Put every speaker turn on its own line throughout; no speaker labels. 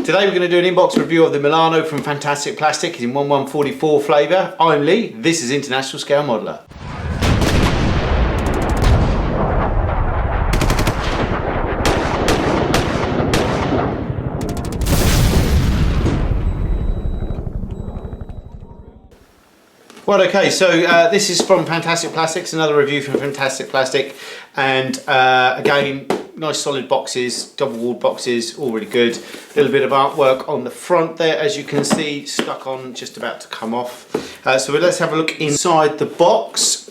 Today we're going to do an inbox review of the Milano from Fantastic Plastic. It's in 1144 flavour. I'm Lee, this is International Scale Modeller. Well, okay, so this is from Fantastic Plastics, another review from Fantastic Plastic, and again, nice solid boxes, double walled boxes, all really good. A little bit of artwork on the front there, as you can see, stuck on, just about to come off. So let's have a look inside the box.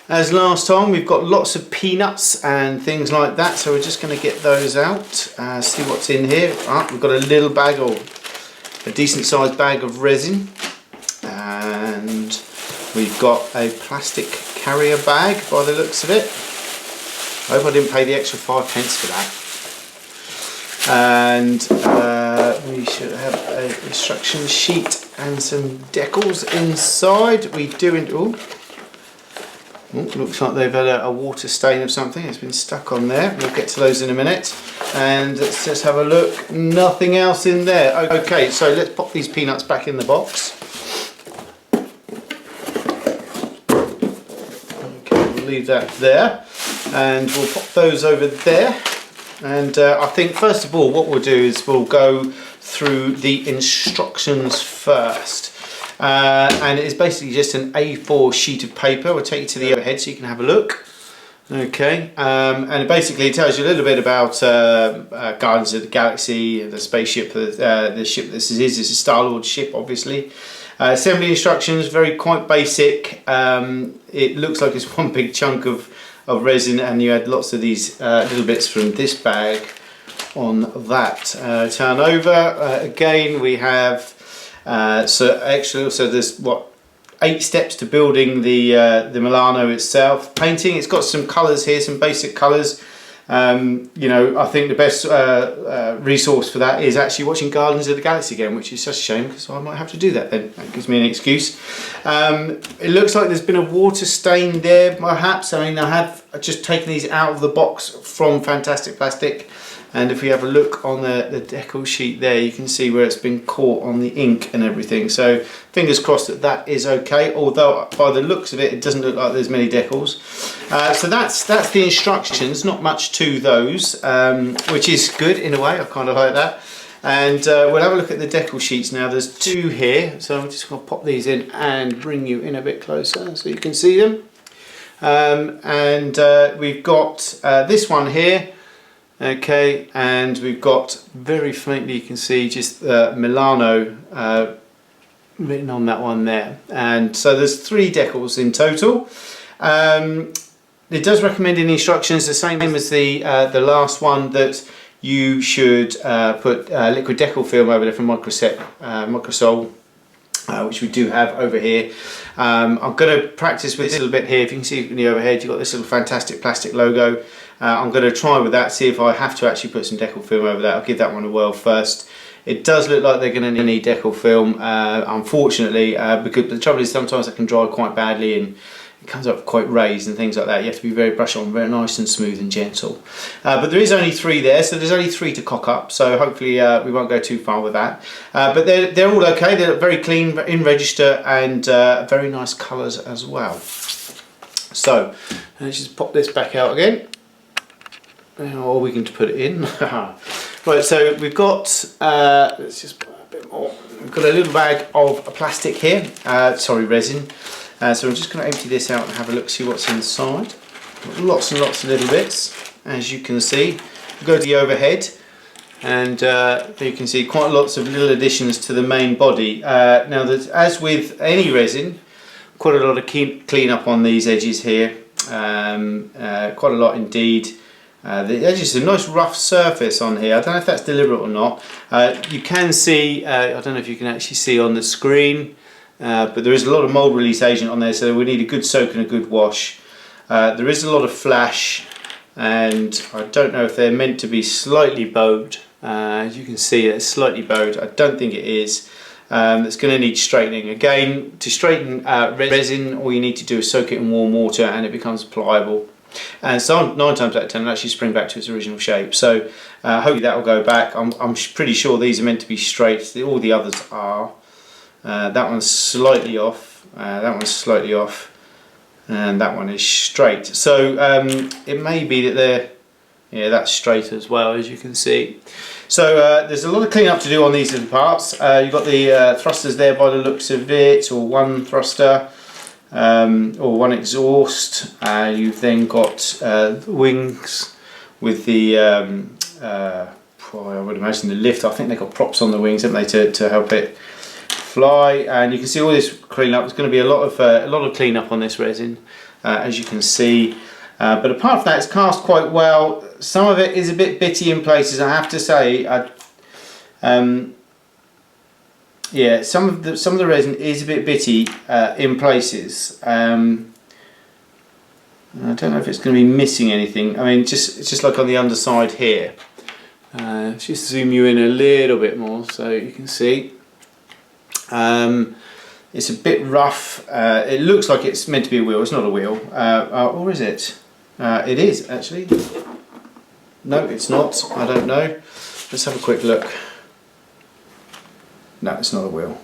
As last time, we've got lots of peanuts and things like that, so we're just going to get those out, see what's in here. We've got a little bag, or a decent sized bag of resin, and we've got a plastic carrier bag by the looks of it. I hope I didn't pay the extra 5p for that. And we should have an instruction sheet and some decals inside. We do looks like they've had a water stain of something. It's been stuck on there. We'll get to those in a minute. And let's just have a look. Nothing else in there. Okay, so let's pop these peanuts back in the box. Okay, we'll leave that there. And we'll pop those over there. And I think first of all what we'll do is we'll go through the instructions first. And it's basically just an A4 sheet of paper. We'll take you to the overhead so you can have a look. Okay, and basically it tells you a little bit about Guardians of the Galaxy, the spaceship, the ship this is a Star-Lord ship, obviously. Assembly instructions, quite basic. It looks like it's one big chunk of resin, and you had lots of these little bits from this bag on that. Turn over, again we have so there's 8 steps to building the Milano itself. Painting, it's got some colours here, some basic colours. You know, I think the best resource for that is actually watching Guardians of the Galaxy again, which is such a shame because I might have to do that then. That gives me an excuse. It looks like there's been a water stain there, perhaps. I mean, I have just taken these out of the box from Fantastic Plastic. And if we have a look on the Deckle sheet there, you can see where it's been caught on the ink and everything. So fingers crossed that that is okay, although by the looks of it, it doesn't look like there's many decals. So that's the instructions, not much to those, which is good in a way. I kind of like that. And we'll have a look at the Deckle sheets now. There's 2 here, so I'm just going to pop these in and bring you in a bit closer so you can see them. We've got this one here. Okay, and we've got very faintly, you can see just Milano written on that one there. And so there's 3 decals in total. It does recommend in the instructions the same as the last one, that you should put liquid decal film over there from Microsol, which we do have over here. I'm going to practice with this a little bit here. If you can see in the overhead, you've got this little Fantastic Plastic logo. I'm going to try with that, see if I have to actually put some decal film over that. I'll give that one a whirl first. It does look like they're going to need decal film, unfortunately, because the trouble is sometimes it can dry quite badly and it comes up quite raised and things like that. You have to be very brush on, very nice and smooth and gentle. But there is only 3 there, so there's only 3 to cock up, so hopefully we won't go too far with that. But they're all okay, they're very clean, in register, and very nice colours as well. So let's just pop this back out again. Or we can put it in. Right, so we've got, let's just put a bit more. We've got a little bag of plastic here, resin. So I'm just going to empty this out and have a look, see what's inside. Lots and lots of little bits, as you can see. Go to the overhead, and you can see quite lots of little additions to the main body. Now, as with any resin, quite a lot of clean up on these edges here. Quite a lot indeed. The edges is a nice rough surface on here. I don't know if that's deliberate or not. You can see, I don't know if you can actually see on the screen, but there is a lot of mold release agent on there, so we need a good soak and a good wash. There is a lot of flash, and I don't know if they're meant to be slightly bowed. As you can see, it's slightly bowed. I don't think it is. It's going to need straightening. Again, to straighten resin, all you need to do is soak it in warm water and it becomes pliable. And so 9 times out of 10 it'll actually spring back to its original shape. So hopefully that will go back. I'm pretty sure these are meant to be straight. All the others are. That one's slightly off. That one's slightly off. And that one is straight. So it may be that they're, yeah, that's straight as well, as you can see. So there's a lot of cleanup to do on these little parts. You've got the thrusters there by the looks of it, or one thruster, or one exhaust. You've then got wings with the, I would imagine the lift. I think they've got props on the wings, haven't they, to help it fly. And you can see all this cleanup. There's going to be a lot of cleanup on this resin, as you can see. But apart from that, it's cast quite well. Some of it is a bit bitty in places, I have to say. Yeah, some of the resin is a bit bitty in places. I don't know if it's going to be missing anything. I mean, it's just like on the underside here. Let's just zoom you in a little bit more so you can see. It's a bit rough. It looks like it's meant to be a wheel. It's not a wheel, or is it? It is actually. No, it's not. I don't know. Let's have a quick look. No, it's not a wheel.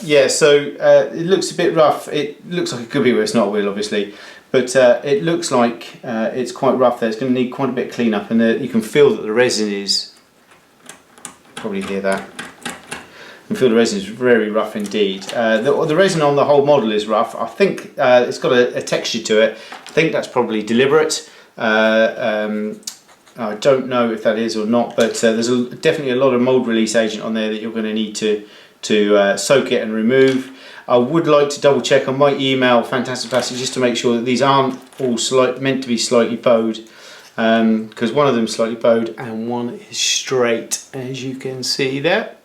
Yeah, so it looks a bit rough. It looks like it could be a wheel. It's not a wheel, obviously. But it looks like it's quite rough there. It's going to need quite a bit of cleanup, and you can feel that the resin is. Probably hear that. You can feel the resin is very rough indeed. The resin on the whole model is rough. I think it's got a texture to it. I think that's probably deliberate. I don't know if that is or not, but there's definitely a lot of mold release agent on there that you're going to need to soak it and remove. I would like to double check. I might email Fantastic Plastic just to make sure that these aren't all meant to be slightly bowed, because one of them is slightly bowed and one is straight, as you can see there.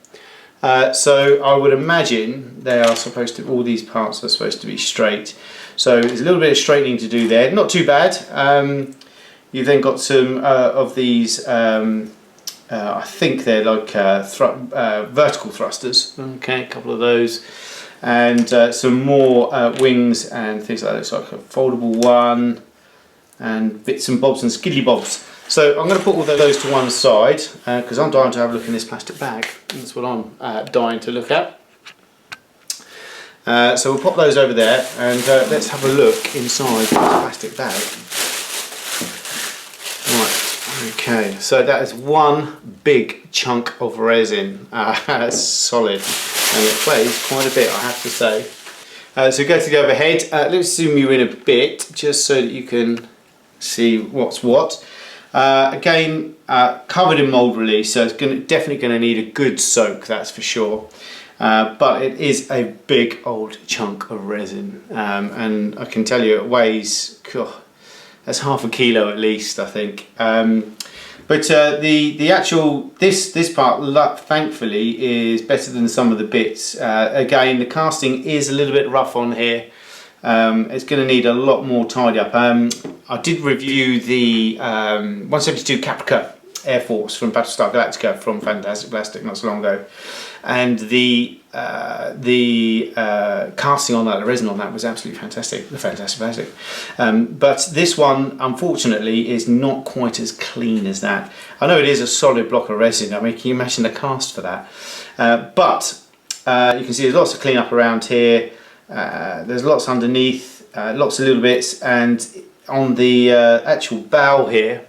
So I would imagine they are supposed to, all these parts are supposed to be straight. So there's a little bit of straightening to do there. Not too bad. You've then got some of these, I think they're like vertical thrusters. Okay, a couple of those. And some more wings and things like that. It's like a foldable one and bits and bobs and skiddy bobs. So I'm going to put all those to one side because I'm dying to have a look in this plastic bag. That's what I'm dying to look at. So we'll pop those over there and let's have a look inside the plastic bag. Right, okay, so that is one big chunk of resin. That's solid, and it weighs quite a bit, I have to say. So go to the overhead. Let's zoom you in a bit just so that you can see what's what. Again, covered in mold release, so it's definitely going to need a good soak, that's for sure. But it is a big old chunk of resin, and I can tell you it weighs, that's half a kilo at least, I think. But the actual this part, thankfully, is better than some of the bits. Again, the casting is a little bit rough on here. It's going to need a lot more tidy up. I did review the 172 Caprica Air Force from Battlestar Galactica from Fantastic Plastic not so long ago, and the casting on that, the resin on that, was absolutely fantastic. The Fantastic Plastic. But this one, unfortunately, is not quite as clean as that. I know it is a solid block of resin. I mean, can you imagine the cast for that? But you can see there's lots of cleanup around here. There's lots underneath, lots of little bits, and on the actual bow here,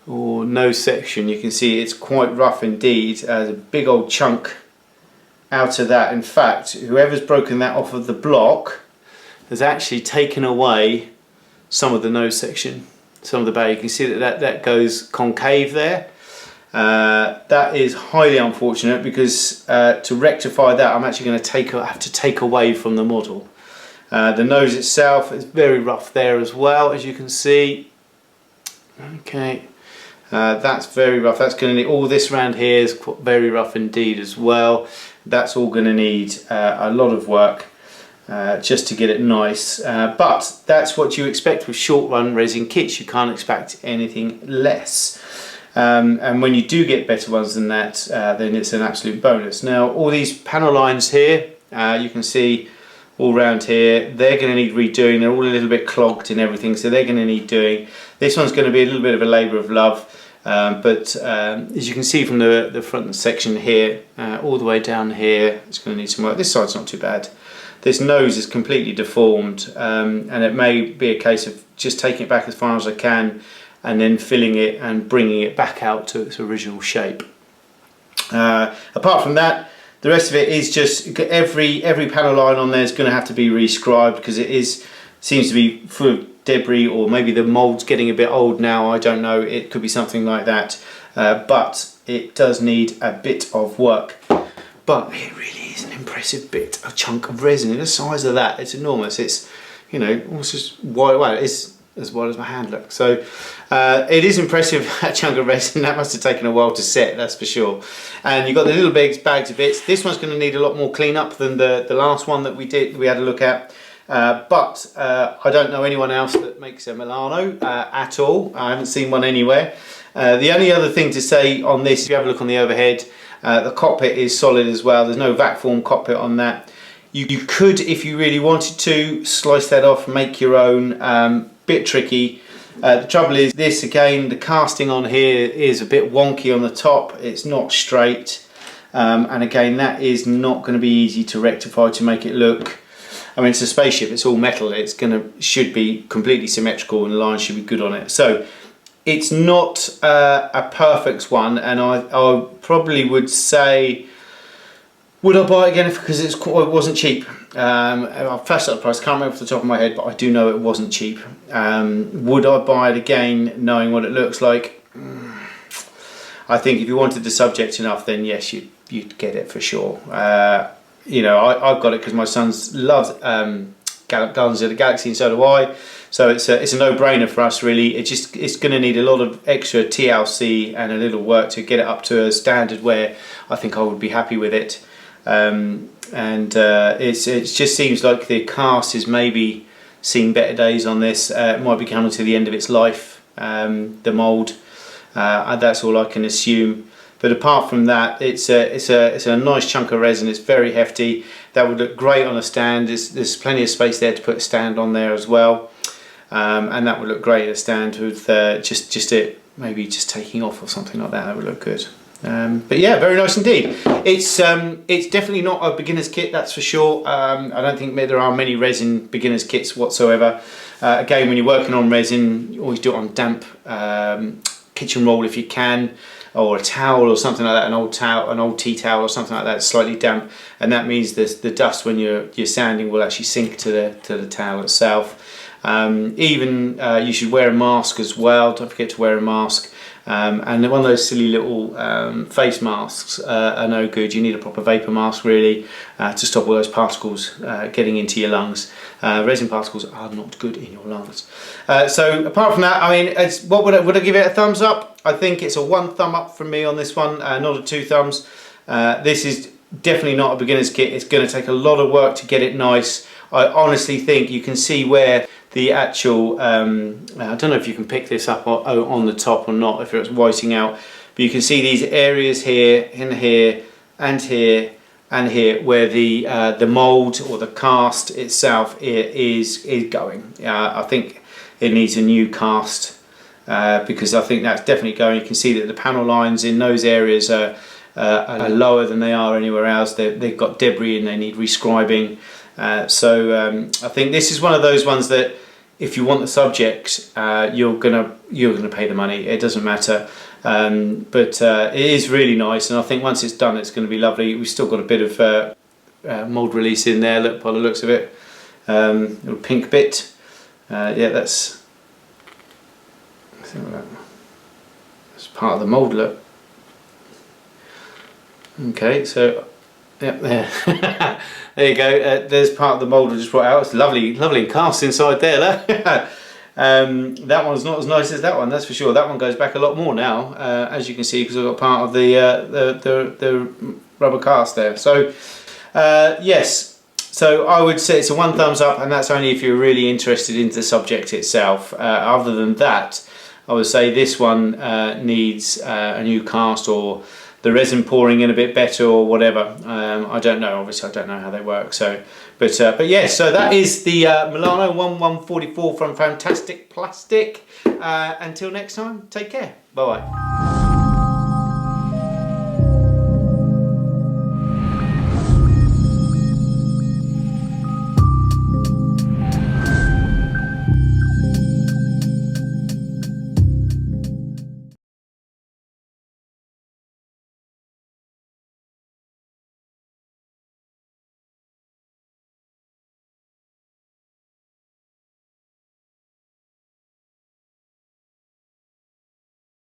or nose section, you can see it's quite rough indeed. There's a big old chunk out of that. In fact, whoever's broken that off of the block has actually taken away some of the nose section, some of the bow. You can see that goes concave there. That is highly unfortunate because to rectify that, I'm actually going to have to take away from the model. The nose itself is very rough there as well, as you can see. Okay, that's very rough. That's going to need, all this round here is very rough indeed as well. That's all going to need a lot of work just to get it nice. But that's what you expect with short run resin kits. You can't expect anything less. And when you do get better ones than that, then it's an absolute bonus. Now, all these panel lines here, you can see all round here. They're going to need redoing. They're all a little bit clogged and everything, so they're going to need doing. This one's going to be a little bit of a labour of love, but as you can see from the front section here, all the way down here, it's going to need some work. This side's not too bad. This nose is completely deformed, and it may be a case of just taking it back as far as I can and then filling it and bringing it back out to its original shape. Apart from that, the rest of it is just every panel line on there is going to have to be rescribed, because it seems to be full of debris, or maybe the mould's getting a bit old now, I don't know, it could be something like that, but it does need a bit of work. But it really is an impressive bit, a chunk of resin. The size of that, it's enormous. It's, you know, almost as wide, well, it's as wide as my hand looks. So it is impressive, that chunk of resin. That must have taken a while to set, that's for sure. And you've got the little bags of bits. This one's going to need a lot more cleanup than the last one that we had a look at. But I don't know anyone else that makes a Milano at all. I haven't seen one anywhere. The only other thing to say on this, if you have a look on the overhead, the cockpit is solid as well. There's no vac form cockpit on that. You could, if you really wanted to, slice that off, make your own. Bit tricky. The trouble is, this again, the casting on here is a bit wonky on the top. It's not straight, and again, that is not going to be easy to rectify to make it look. I mean, it's a spaceship. It's all metal. It's should be completely symmetrical, and the lines should be good on it. So it's not a perfect one, and I probably would say, would I buy it again because it wasn't cheap? I've flashed up the price, can't remember off the top of my head, but I do know it wasn't cheap. Would I buy it again knowing what it looks like? I think if you wanted the subject enough, then yes, you'd get it for sure. You know, I've got it because my sons love Guardians of the Galaxy, and so do I. So it's a no-brainer for us, really. It's going to need a lot of extra TLC and a little work to get it up to a standard where I think I would be happy with it. It just seems like the cast is maybe seeing better days on this. It might be coming to the end of its life, the mould. That's all I can assume. But apart from that, it's a nice chunk of resin. It's very hefty. That would look great on a stand. There's plenty of space there to put a stand on there as well, and that would look great at a stand with just it maybe just taking off or something like that. That would look good. But yeah, very nice indeed. It's definitely not a beginner's kit, that's for sure. I don't think there are many resin beginner's kits whatsoever. Again, when you're working on resin, you always do it on damp kitchen roll if you can, or a towel or something like that, an old tea towel or something like that, slightly damp, and that means the dust when you're sanding will actually sink to the towel itself. Even you should wear a mask as well. Don't forget to wear a mask. And one of those silly little face masks are no good. You need a proper vapor mask really to stop all those particles getting into your lungs. Resin particles are not good in your lungs. So apart from that, I mean, would I give it a thumbs up? I think it's a 1 thumb up from me on this one, not a 2 thumbs. This is definitely not a beginner's kit. It's going to take a lot of work to get it nice. I honestly think you can see where the actual, I don't know if you can pick this up on the top or not, if it's whiting out, but you can see these areas here, and here, and here, and here, where the mould or the cast itself is going. I think it needs a new cast, because I think that's definitely going. You can see that the panel lines in those areas are lower than they are anywhere else. They've got debris and they need rescribing. So I think this is one of those ones that, if you want the subject, you're gonna pay the money. It doesn't matter, but it is really nice, and I think once it's done, it's going to be lovely. We've still got a bit of mould release in there. Look, by the looks of it, little pink bit. Yeah, that's part of the mould. Look. Okay, so. Yep, there. There you go. There's part of the mould I just brought out. It's lovely cast inside there. That one's not as nice as that one, that's for sure. That one goes back a lot more now, as you can see, because I've got part of the rubber cast there. So yes, so I would say it's a 1 thumbs up, and that's only if you're really interested in the subject itself. Other than that, I would say this one needs a new cast, or the resin pouring in a bit better or whatever. I don't know. Obviously, I don't know how they work. So, but yeah. So that is the Milano 1144 from Fantastic Plastic. Until next time, take care. Bye bye.